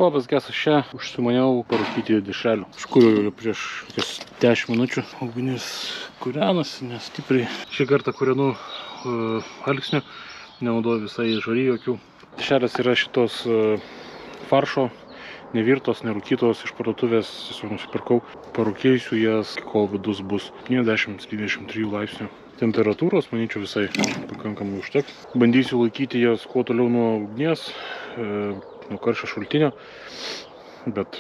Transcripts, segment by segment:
Labas, gesas, čia užsimaniau parūkyti dešrelių. Iš kurių prieš 10 minučių ugnis kūrenasi, nes stipriai šį kartą kūrenu alksnių, nenaudoju visai žarį jokių. Dešrelės yra šitos faršo, nevirtos, nerūkytos iš parduotuvės, tiesiog nusipirkau. Parūkėsiu jas, kol vidus bus 90-23 laipsnių temperatūros, manyčiau visai pakankamai užteks. Bandysiu laikyti jas kuo toliau nuo ugnies, nuo karščio šaltinio, bet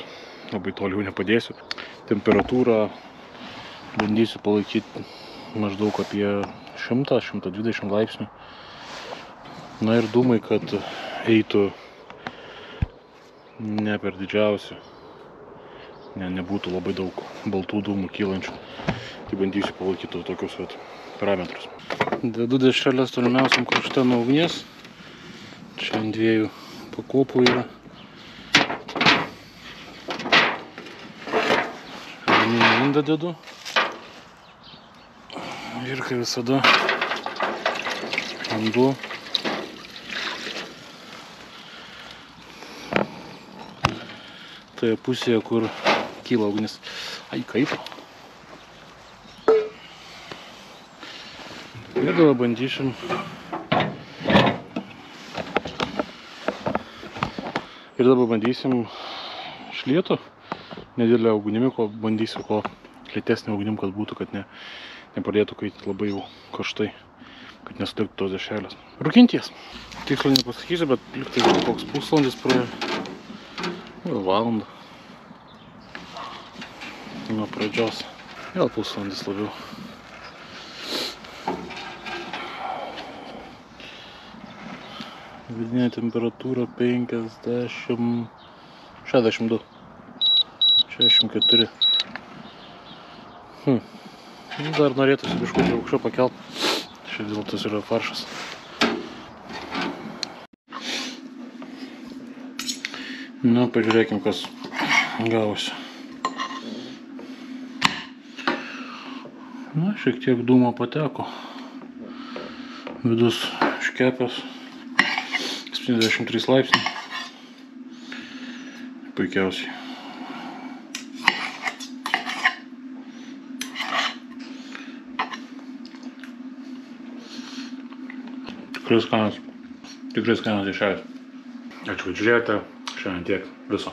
labai toliau nepadėsiu. Temperatūrą bandysiu palaikyti maždaug apie 100-120 laipsnių. Na ir dūmai, kad eitų ne per didžiausių, nebūtų labai daug baltų dūmų kylančių. Tai bandysiu palaikyti tokius parametrus. Dedu dešreles tolimiausiam krašte nuo ugnies. Čia ant 2 pakopų yra. Indą dedu. Ir kaip visada vanduo. Toje pusėje, kur kyla ugnis. Ai, kaip. Ir dabar bandysim iš lėto, nedidelę ugnimi, bandysiu ko lėtesnį ugnim, kad būtų, kad nepradėtų kaityti labai jau karštai, kad nesudegtų tos dešrelės. Rūkinties. Tiksliai nepasakysiu, bet liktai koks pusvalandis praėjo. Valandą. Nuo pradžios. Gal pusvalandis labiau. Vidinė temperatūra 50, 62, 64. Dar norėtųsi biškutį aukščiau pakelt. Šia dėl tas yra faršas. Na, pažiūrėkim, kas gausi. Na, šiek tiek dūmo pateko. Vidus iškepęs. 73 laipsnių. Puikiausiai. Tikrai skanas dešrelės. Ačiū, kad žiūrėjote. Šiandien tiek viso.